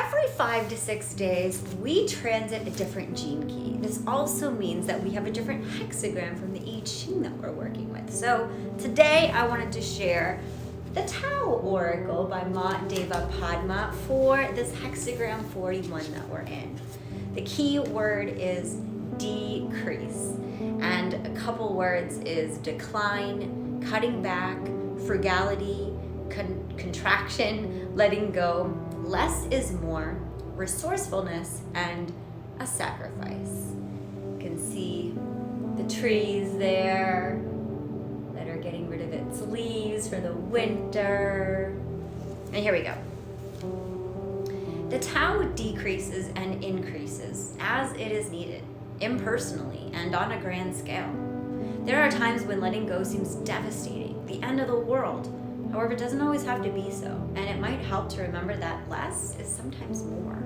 every 5 to 6 days, we transit a different gene key. This also means that we have a different hexagram from the I Ching that we're working with. So today I wanted to share the Tao Oracle by Ma Deva Padma for this hexagram 41 that we're in. The key word is decrease, and a couple words is decline, cutting back, frugality, contraction, letting go, less is more, resourcefulness, and a sacrifice. You can see the trees there that are getting rid of its leaves for the winter. And here we go. The Tao decreases and increases as it is needed, impersonally and on a grand scale. There are times when letting go seems devastating, the end of the world. However, it doesn't always have to be so, and it might help to remember that less is sometimes more.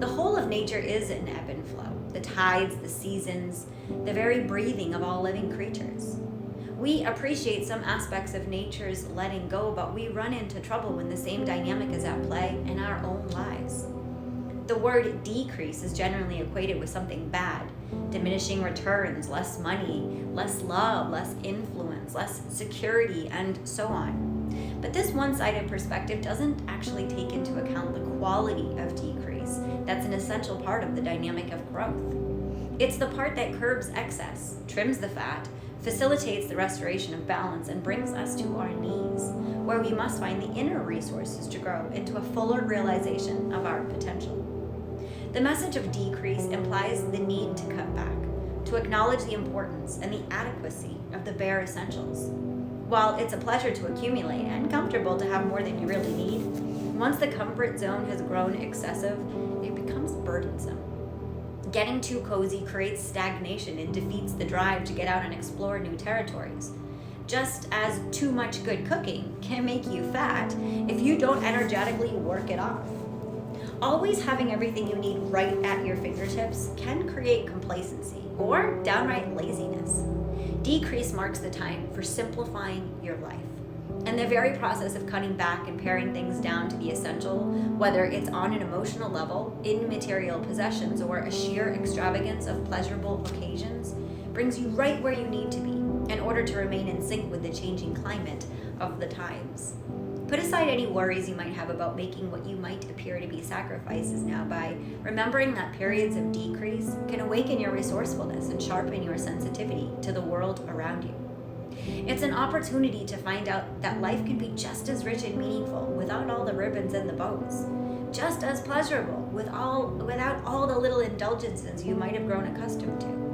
The whole of nature is an ebb and flow, the tides, the seasons, the very breathing of all living creatures. We appreciate some aspects of nature's letting go, but we run into trouble when the same dynamic is at play in our own lives. The word decrease is generally equated with something bad, diminishing returns, less money, less love, less influence, less security, and so on. But this one-sided perspective doesn't actually take into account the quality of decrease. That's an essential part of the dynamic of growth. It's the part that curbs excess, trims the fat, facilitates the restoration of balance, and brings us to our knees, where we must find the inner resources to grow into a fuller realization of our potential. The message of decrease implies the need to cut back, to acknowledge the importance and the adequacy of the bare essentials. While it's a pleasure to accumulate and comfortable to have more than you really need, once the comfort zone has grown excessive, it becomes burdensome. Getting too cozy creates stagnation and defeats the drive to get out and explore new territories. Just as too much good cooking can make you fat if you don't energetically work it off. Always having everything you need right at your fingertips can create complacency or downright laziness. Decrease marks the time for simplifying your life. And the very process of cutting back and paring things down to the essential, whether it's on an emotional level, in material possessions, or a sheer extravagance of pleasurable occasions, brings you right where you need to be in order to remain in sync with the changing climate of the times. Put aside any worries you might have about making what you might appear to be sacrifices now by remembering that periods of decrease can awaken your resourcefulness and sharpen your sensitivity to the world around you. It's an opportunity to find out that life can be just as rich and meaningful without all the ribbons and the bows, just as pleasurable without all the little indulgences you might have grown accustomed to.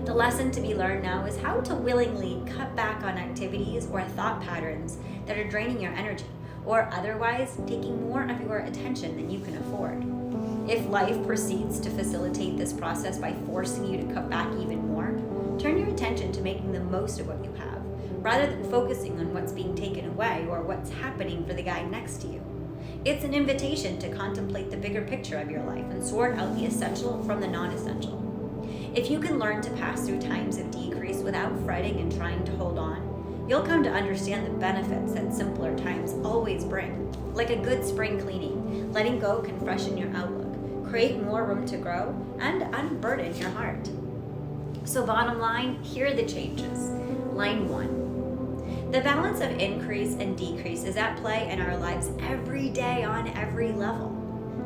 The lesson to be learned now is how to willingly cut back on activities or thought patterns that are draining your energy, or otherwise taking more of your attention than you can afford. If life proceeds to facilitate this process by forcing you to cut back even more, turn your attention to making the most of what you have, rather than focusing on what's being taken away or what's happening for the guy next to you. It's an invitation to contemplate the bigger picture of your life and sort out the essential from the non-essential. If you can learn to pass through times of decrease without fretting and trying to hold on, you'll come to understand the benefits that simpler times always bring. Like a good spring cleaning, letting go can freshen your outlook, create more room to grow, and unburden your heart. So bottom line, here are the changes. Line 1. The balance of increase and decrease is at play in our lives every day on every level.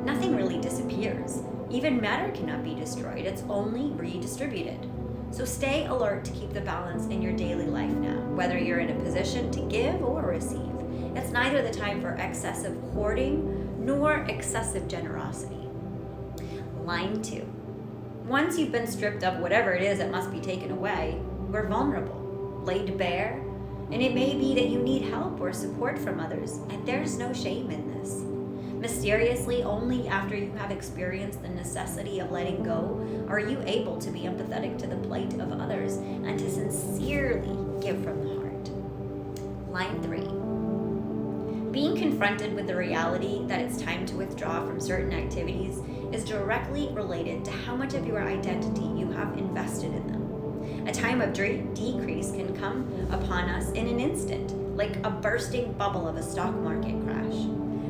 Nothing really disappears. Even matter cannot be destroyed, it's only redistributed. So stay alert to keep the balance in your daily life now, whether you're in a position to give or receive. It's neither the time for excessive hoarding nor excessive generosity. Line 2. Once you've been stripped of whatever it is that must be taken away, we're vulnerable, laid bare, and it may be that you need help or support from others, and there's no shame in this. Mysteriously, only after you have experienced the necessity of letting go are you able to be empathetic to the plight of others and to sincerely give from the heart. Line 3. Being confronted with the reality that it's time to withdraw from certain activities is directly related to how much of your identity you have invested in them. A time of decrease can come upon us in an instant, like a bursting bubble of a stock market crash.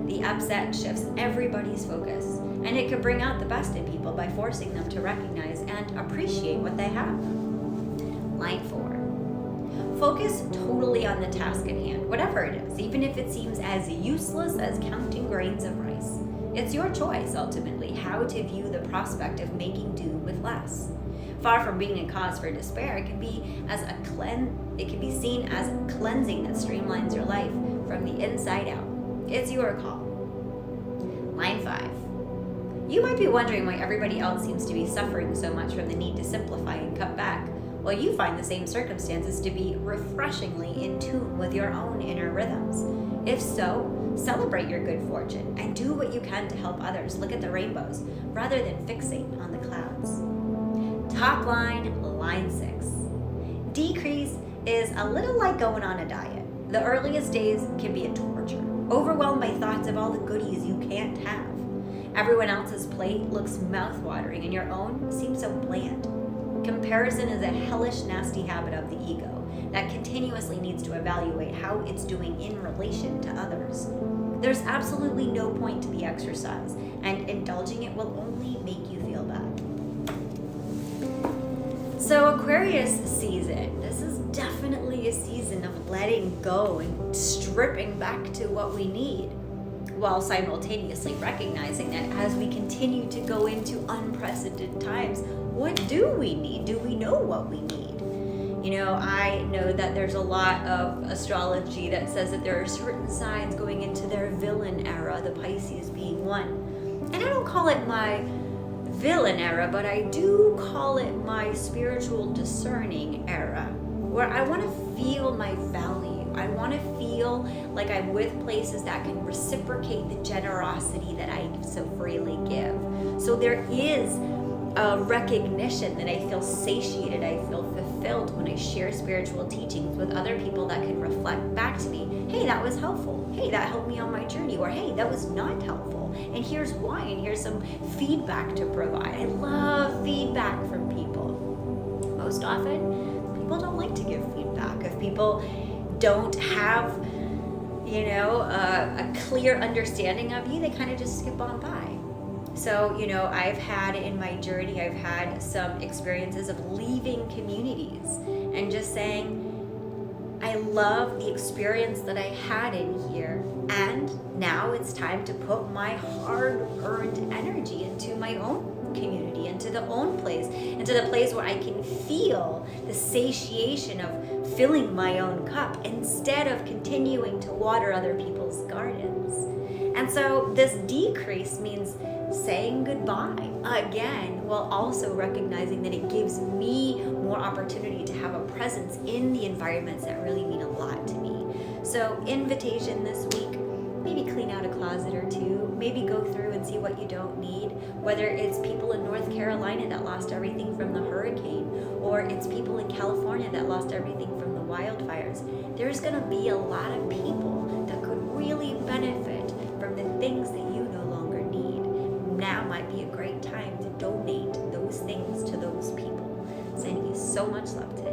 The upset shifts everybody's focus, and it can bring out the best in people by forcing them to recognize and appreciate what they have. Line 4. Focus totally on the task at hand, whatever it is, even if it seems as useless as counting grains of rice. It's your choice, ultimately, how to view the prospect of making do with less. Far from being a cause for despair, it can be seen as cleansing that streamlines your life from the inside out. It's your call. Line 5. You might be wondering why everybody else seems to be suffering so much from the need to simplify and cut back, while you find the same circumstances to be refreshingly in tune with your own inner rhythms. If so, celebrate your good fortune and do what you can to help others look at the rainbows rather than fixate on the clouds. Top line, line 6. Decrease is a little like going on a diet. The earliest days can be a torture, overwhelmed by thoughts of all the goodies you can't have. Everyone else's plate looks mouth-watering and your own seems so bland. Comparison is a hellish, nasty habit of the ego that continuously needs to evaluate how it's doing in relation to others. There's absolutely no point to the exercise, and indulging it will only make you feel bad. So Aquarius season, this is definitely a season of letting go and stripping back to what we need, while simultaneously recognizing that as we continue to go into unprecedented times, what do we need? Do we know what we need? I know that there's a lot of astrology that says that there are certain signs going into their villain era, the Pisces being one. And I don't call it my villain era, but I do call it my spiritual discerning era, where I want to feel my value. I want to feel like I'm with places that can reciprocate the generosity that I so freely give. So there is a recognition that I feel satiated, I feel fulfilled when I share spiritual teachings with other people that can reflect back to me, hey, that was helpful, hey, that helped me on my journey, or hey, that was not helpful, and here's why, and here's some feedback to provide. I love feedback from people. Most often, people don't like to give feedback. If people don't have, a clear understanding of you, they kind of just skip on by. So, I've had in my journey, I've had some experiences of leaving communities and just saying, I love the experience that I had in here, and now it's time to put my hard-earned energy into my own community, into the place where I can feel the satiation of filling my own cup instead of continuing to water other people's gardens. And so this decrease means saying goodbye again, while also recognizing that it gives me more opportunity to have a presence in the environments that really mean a lot to me. So invitation this week, maybe clean out a closet or two, maybe go through and see what you don't need, whether it's people in North Carolina that lost everything from the hurricane, or it's people in California that lost everything from the wildfires. There's going to be a lot of people that could really benefit from the things that you no longer need. Now might be a great time to donate those things to those people. Sending you so much love today.